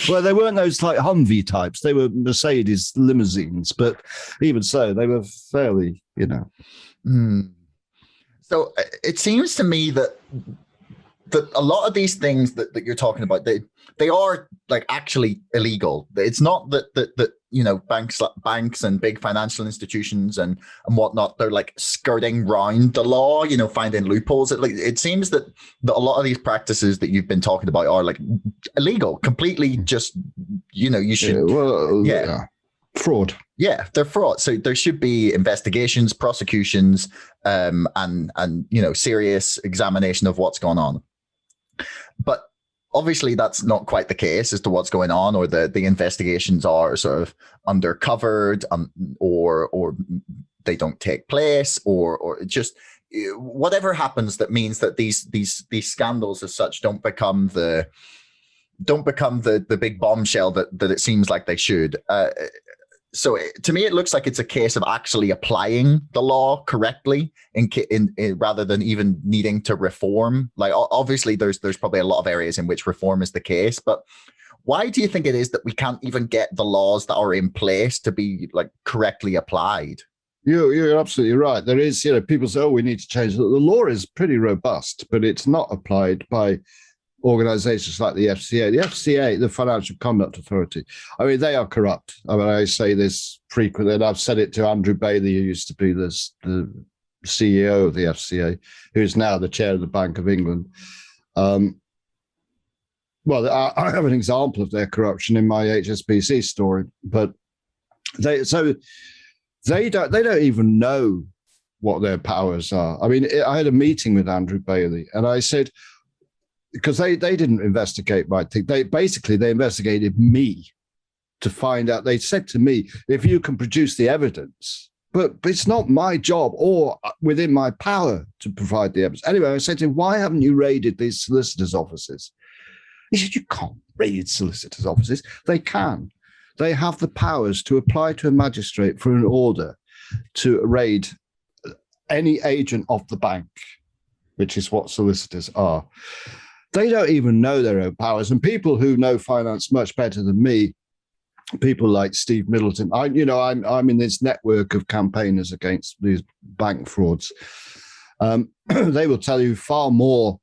Well, they weren't those like Humvee types. They were Mercedes limousines, but even so, they were fairly, So it seems to me that a lot of these things that you're talking about, they are like actually illegal. It's not that banks and big financial institutions and whatnot, they're like skirting round the law, finding loopholes. It seems that a lot of these practices that you've been talking about are like illegal, completely just, you should. Fraud. Yeah, they're fraud. So there should be investigations, prosecutions, and serious examination of what's going on. But obviously that's not quite the case as to what's going on, or the investigations are sort of undercovered, or they don't take place, or just whatever happens that means that these scandals as such don't become the big bombshell that it seems like they should. So to me, it looks like it's a case of actually applying the law correctly in rather than even needing to reform. Like obviously, there's probably a lot of areas in which reform is the case, but why do you think it is that we can't even get the laws that are in place to be like correctly applied? You're absolutely right. There is, people say, oh, we need to change. The law is pretty robust, but it's not applied by organizations like the FCA. The FCA, the Financial Conduct Authority, I mean, they are corrupt. I mean, I say this frequently, and I've said it to Andrew Bailey, who used to be the CEO of the FCA, who's now the chair of the Bank of England. Well, I have an example of their corruption in my HSBC story, but they don't even know what their powers are. I mean, I had a meeting with Andrew Bailey, and I said, because they didn't investigate my thing. They investigated me to find out. They said to me, if you can produce the evidence, but it's not my job or within my power to provide the evidence. Anyway, I said to him, why haven't you raided these solicitors' offices? He said, you can't raid solicitors' offices. They can. They have the powers to apply to a magistrate for an order to raid any agent of the bank, which is what solicitors are. They don't even know their own powers. And people who know finance much better than me, people like Steve Middleton, I'm in this network of campaigners against these bank frauds. They will tell you far more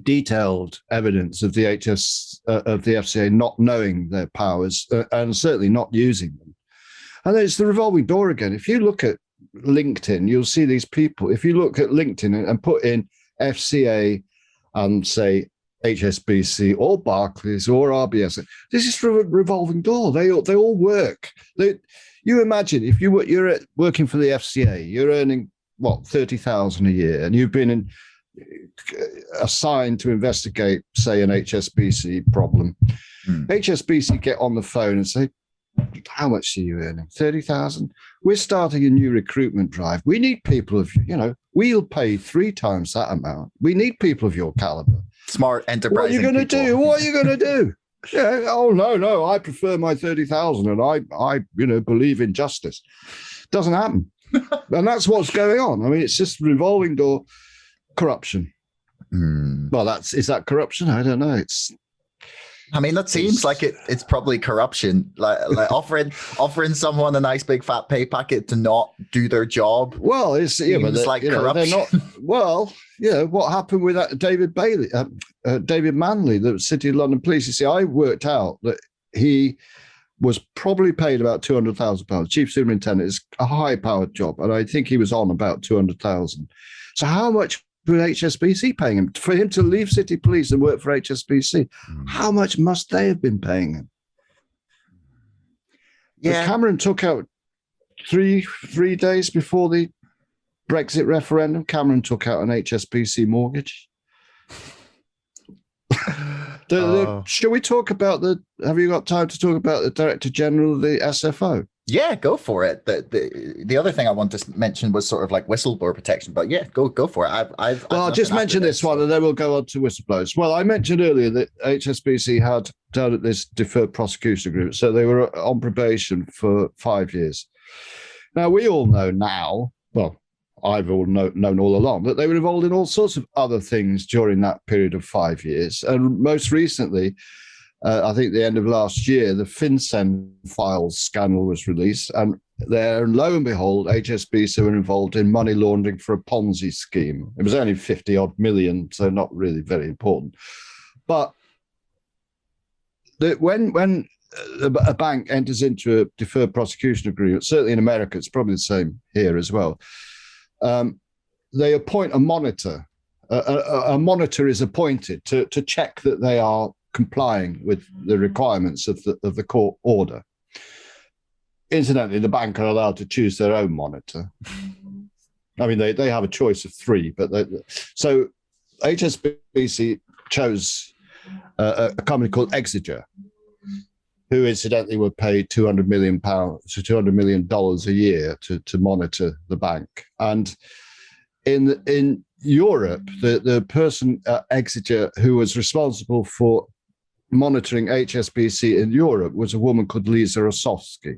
detailed evidence of the FCA not knowing their powers and certainly not using them. And then it's the revolving door again. If you look at LinkedIn, you'll see these people. If you look at LinkedIn and put in FCA and say HSBC or Barclays or RBS, this is a revolving door. They all work. You imagine if you're working for the FCA, you're earning what, 30,000 a year, and you've been assigned to investigate, say, an HSBC problem. HSBC get on the phone and say, how much are you earning? 30,000? We're starting a new recruitment drive. We need people of, we'll pay 3 times that amount. We need people of your caliber. Smart, enterprising. What are you going to do? What are you going to do? Yeah. Oh, no. I prefer my 30,000 and I believe in justice. Doesn't happen. And that's what's going on. I mean, it's just revolving door corruption. Well, is that corruption? I don't know. That seems like it's probably corruption, like offering someone a nice big fat pay packet to not do their job. Well, it's like corruption. They're not. Well, what happened with that David Manley, the City of London Police? You see, I worked out that he was probably paid about £200,000. Chief Superintendent is a high-powered job, and I think he was on about 200,000. So how much with HSBC paying him for him to leave City Police and work for HSBC? How much must they have been paying him? Yeah, Cameron took out three days before the Brexit referendum. Cameron took out an HSBC mortgage. Shall we talk about have you got time to talk about the Director General of the SFO? Yeah, go for it. The other thing I want to mention was sort of like whistleblower protection, but yeah, go for it. I'll just mention this one and then we'll go on to whistleblowers. Well, I mentioned earlier that HSBC had done this deferred prosecution agreement, so they were on probation for 5 years. Now, we all know now, well, I've known all along, that they were involved in all sorts of other things during that period of 5 years. And most recently, I think the end of last year, the FinCEN files scandal was released. And there, lo and behold, HSBC were involved in money laundering for a Ponzi scheme. It was only 50 odd million, so not really very important. But when a bank enters into a deferred prosecution agreement, certainly in America, it's probably the same here as well, they appoint a monitor. A monitor is appointed to check that they are complying with the requirements of the court order. Incidentally, the bank are allowed to choose their own monitor. I mean, they have a choice of 3, but so HSBC chose a company called Exeter, who incidentally were paid £200 million a year to monitor the bank. And in Europe, the person at Exeter who was responsible for monitoring HSBC in Europe was a woman called Lisa Osowski.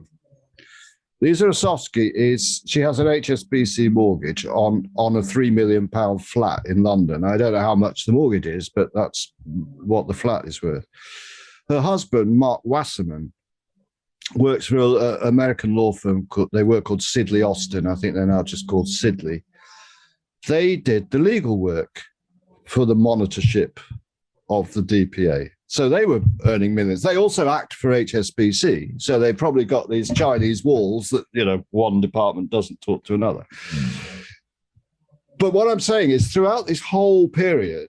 Lisa Osowski she has an HSBC mortgage on a £3 million flat in London. I don't know how much the mortgage is, but that's what the flat is worth. Her husband, Mark Wasserman, works for an American law firm. They were called Sidley Austin. I think they're now just called Sidley. They did the legal work for the monitorship of the DPA. So they were earning millions. They also act for HSBC. So they probably got these Chinese walls that, one department doesn't talk to another. But what I'm saying is throughout this whole period,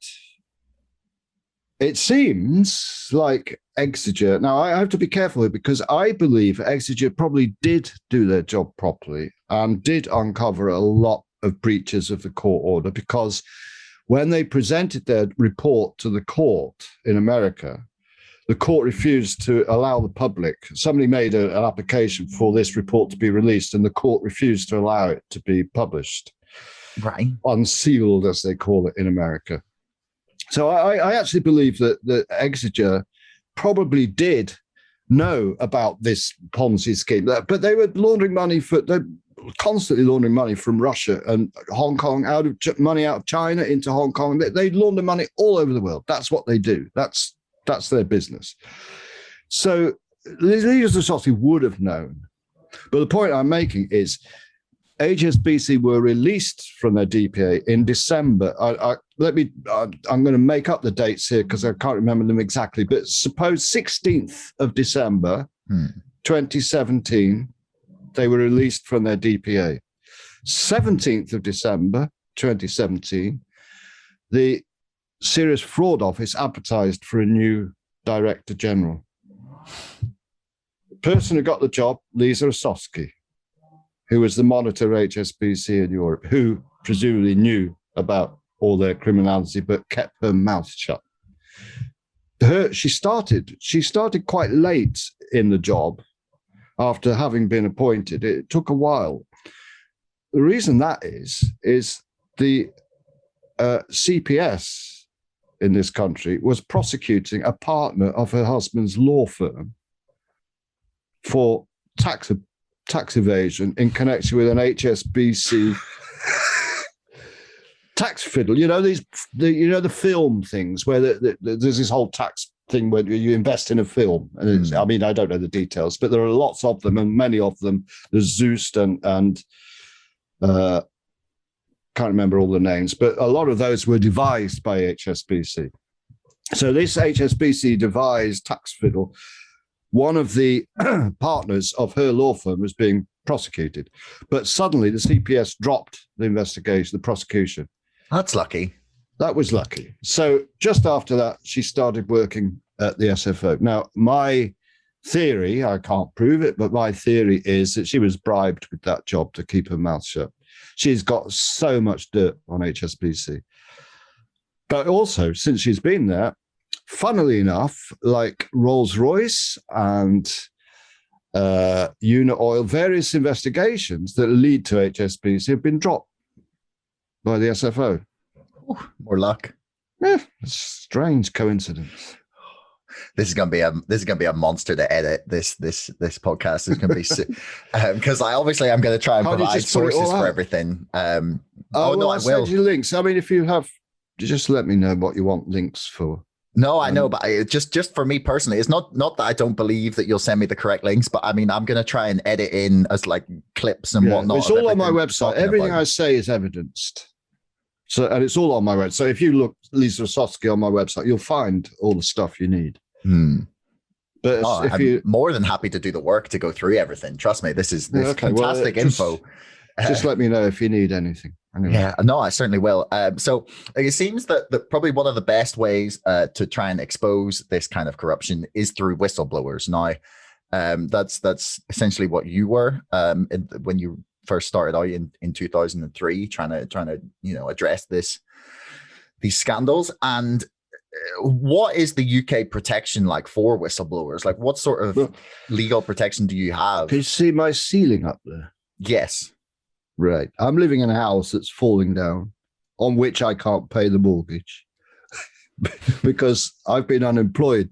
it seems like Exeter. Now, I have to be careful here because I believe Exeter probably did do their job properly and did uncover a lot of breaches of the court order, because when they presented their report to the court in America, the court refused to allow the public. Somebody made an application for this report to be released, and the court refused to allow it to be published. Right. Unsealed, as they call it in America. So I actually believe that Exeter probably did know about this Ponzi scheme, but they were laundering money they're constantly laundering money from Russia and Hong Kong, money out of China into Hong Kong. They launder money all over the world. That's what they do. That's their business. So Lisa Osowski would have known. But the point I'm making is HSBC were released from their DPA in December. I'm going to make up the dates here because I can't remember them exactly, but suppose 16th of December, 2017, they were released from their DPA. 17th of December, 2017, the Serious Fraud Office advertised for a new Director General. The person who got the job, Lisa Osowski, who was the monitor of HSBC in Europe, who presumably knew about all their criminality but kept her mouth shut. She started quite late in the job after having been appointed. It took a while. The reason that is the CPS in this country was prosecuting a partner of her husband's law firm for tax evasion in connection with an HSBC tax fiddle. The film things where there's this whole tax thing where you invest in a film. And I don't know the details, but there are lots of them, and many of them, there's Zeus and can't remember all the names, but a lot of those were devised by HSBC. So this HSBC devised tax fiddle, one of the partners of her law firm was being prosecuted, but suddenly the CPS dropped the investigation, the prosecution. That's lucky. That was lucky. So just after that, she started working at the SFO. Now, my theory, I can't prove it, but my theory is that she was bribed with that job to keep her mouth shut. She's got so much dirt on HSBC. But also, since she's been there, funnily enough, like Rolls-Royce and Unit Oil, various investigations that lead to HSBC have been dropped by the SFO. Ooh, more luck. Yeah, it's a strange coincidence. This is gonna be a monster to edit. This podcast is gonna be because I'm gonna try and provide sources for everything. No, I'll send you links. I mean, if you have, just let me know what you want links for. No, I know, but just for me personally, it's not that I don't believe that you'll send me the correct links, but I mean, I'm going to try and edit in as like clips and whatnot. It's all on my website. Everything I say is evidenced. So, and it's all on my website. So if you look Lisa Osowski on my website, you'll find all the stuff you need. But I'm more than happy to do the work to go through everything. Trust me, this is fantastic info. Just let me know if you need anything. Anyway. Yeah, no, I certainly will. So it seems that probably one of the best ways to try and expose this kind of corruption is through whistleblowers. Now, that's essentially what you were when you first started out in 2003, trying to address these scandals. And what is the UK protection like for whistleblowers? Like, what sort of legal protection do you have? Can you see my ceiling up there? Yes. Right. I'm living in a house that's falling down, on which I can't pay the mortgage because I've been unemployed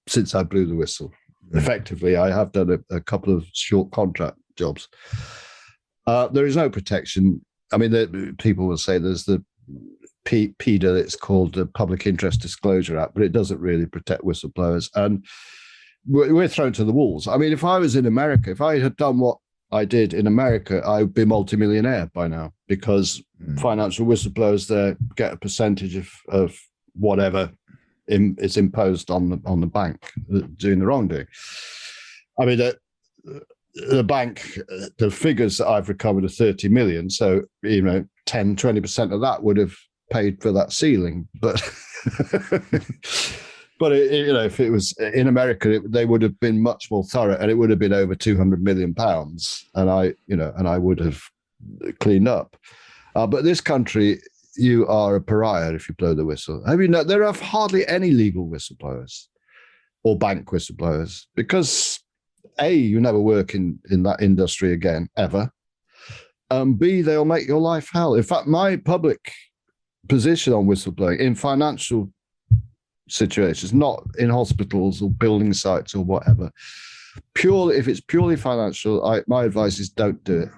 since I blew the whistle. Effectively, I have done a couple of short contract jobs. There is no protection. I mean, people will say there's the PIDA, it's called the Public Interest Disclosure Act, but it doesn't really protect whistleblowers. And we're thrown to the wolves. I mean, if I was in America, if I had done what I did in America, I would be multimillionaire by now, because financial whistleblowers there get a percentage of whatever is imposed on the bank doing the wrongdoing. I mean, the bank, the figures that I've recovered are 30 million. So, 10-20% of that would have paid for that ceiling. But but if it was in America, they would have been much more thorough, and it would have been over 200 million pounds, and I would have cleaned up. But this country, you are a pariah if you blow the whistle. There are hardly any legal whistleblowers or bank whistleblowers, because A, you never work in that industry again, ever. B, they'll make your life hell. In fact, my public position on whistleblowing in financial situations, not in hospitals or building sites or whatever, if it's purely financial, my advice is don't do it,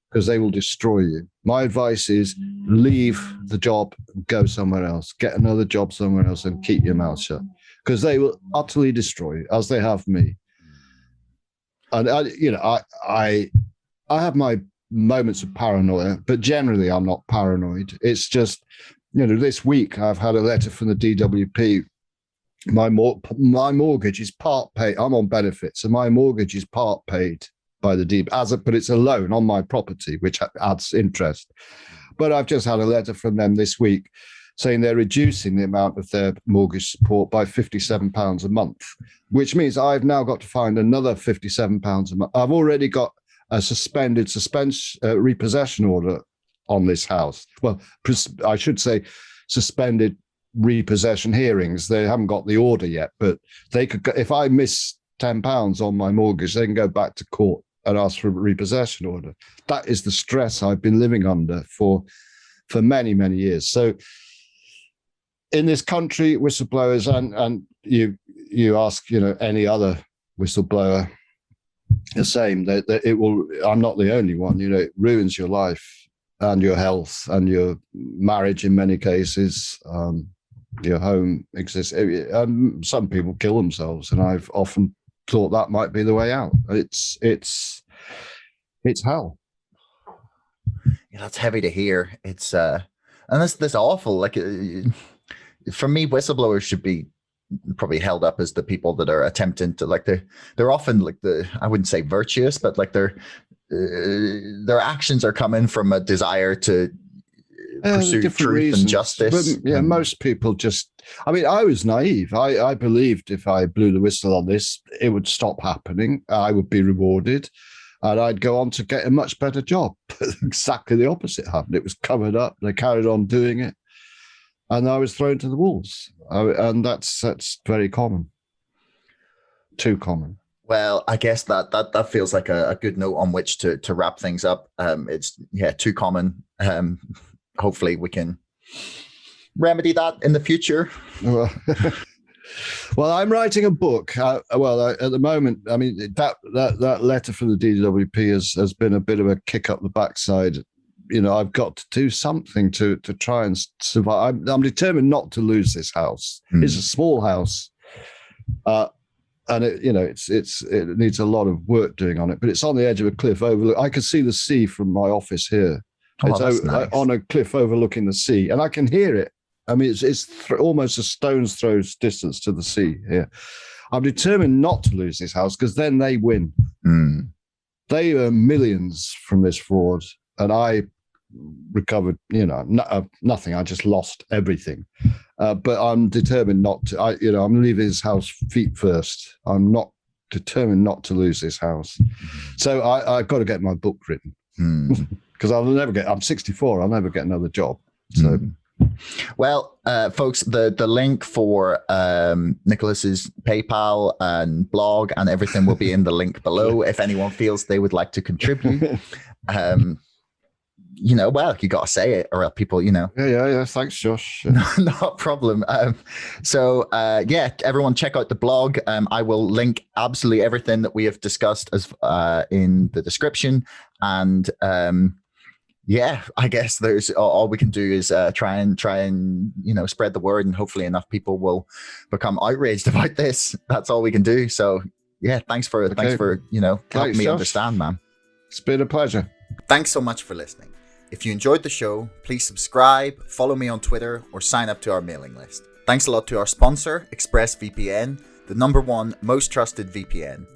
because they will destroy you. My advice is leave the job, go somewhere else, get another job somewhere else, and keep your mouth shut, because they will utterly destroy you, as they have me. And I have my moments of paranoia, but generally I'm not paranoid. It's just, this week I've had a letter from the DWP. My mortgage is part paid. I'm on benefits, and my mortgage is part paid by the DWP, but it's a loan on my property, which adds interest. But I've just had a letter from them this week saying they're reducing the amount of their mortgage support by £57 a month, which means I've now got to find another £57 a month. I've already got a repossession order on this house. Well, I should say suspended repossession hearings. They haven't got the order yet, but they could, if I miss £10 on my mortgage, they can go back to court and ask for a repossession order. That is the stress I've been living under for many, many years. So in this country, whistleblowers, and you ask, any other whistleblower, the same, that it will, I'm not the only one, it ruins your life and your health and your marriage in many cases. Your home exists. Some people kill themselves, and I've often thought that might be the way out. It's hell. Yeah, that's heavy to hear. It's and that's awful. Like, for me, whistleblowers should be probably held up as the people that are attempting to, like, they're often like I wouldn't say virtuous, but like their actions are coming from a desire to pursue truth reasons. And justice. But, most people just, I was naive. I believed if I blew the whistle on this, it would stop happening. I would be rewarded, and I'd go on to get a much better job. Exactly the opposite happened. It was covered up. They carried on doing it, and I was thrown to the wolves. And that's very common. Too common. Well, I guess that feels like a good note on which to wrap things up. It's too common. Hopefully we can remedy that in the future. Well, I'm writing a book. At the moment, that letter from the DWP has been a bit of a kick up the backside. I've got to do something to try and survive. I'm determined not to lose this house. It's a small house, and it needs a lot of work doing on it. But it's on the edge of a cliff overlook. I can see the sea from my office here. It's nice. On a cliff overlooking the sea, and I can hear it. It's almost a stone's throw distance to the sea here. I'm determined not to lose this house, because then they win. They earn millions from this fraud, and I recovered, nothing. I just lost everything. But I'm determined not to. I'm leaving this house feet first. I'm not determined not to lose this house. So I've got to get my book written, because I'm 64. I'll never get another job. So. Well, folks, the link for Nicholas's PayPal and blog and everything will be in the link below if anyone feels they would like to contribute. well, you got to say it, or else people, Yeah. Thanks, Josh. Not a problem. So everyone check out the blog. I will link absolutely everything that we have discussed as in the description. And I guess there's all we can do is try and spread the word, and hopefully enough people will become outraged about this. That's all we can do. So thanks for helping me understand, man. It's been a pleasure. Thanks so much for listening. If you enjoyed the show, please subscribe, follow me on Twitter, or sign up to our mailing list. Thanks a lot to our sponsor, ExpressVPN, the #1 most trusted VPN.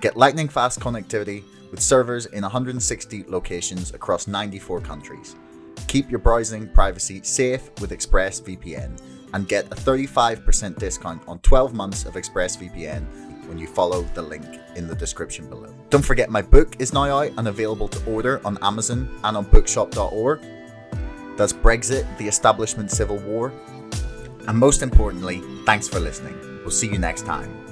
Get lightning fast connectivity with servers in 160 locations across 94 countries. Keep your browsing privacy safe with ExpressVPN and get a 35% discount on 12 months of ExpressVPN when you follow the link in the description below. Don't forget my book is now out and available to order on Amazon and on bookshop.org. That's Brexit, the Establishment Civil War. And most importantly, thanks for listening. We'll see you next time.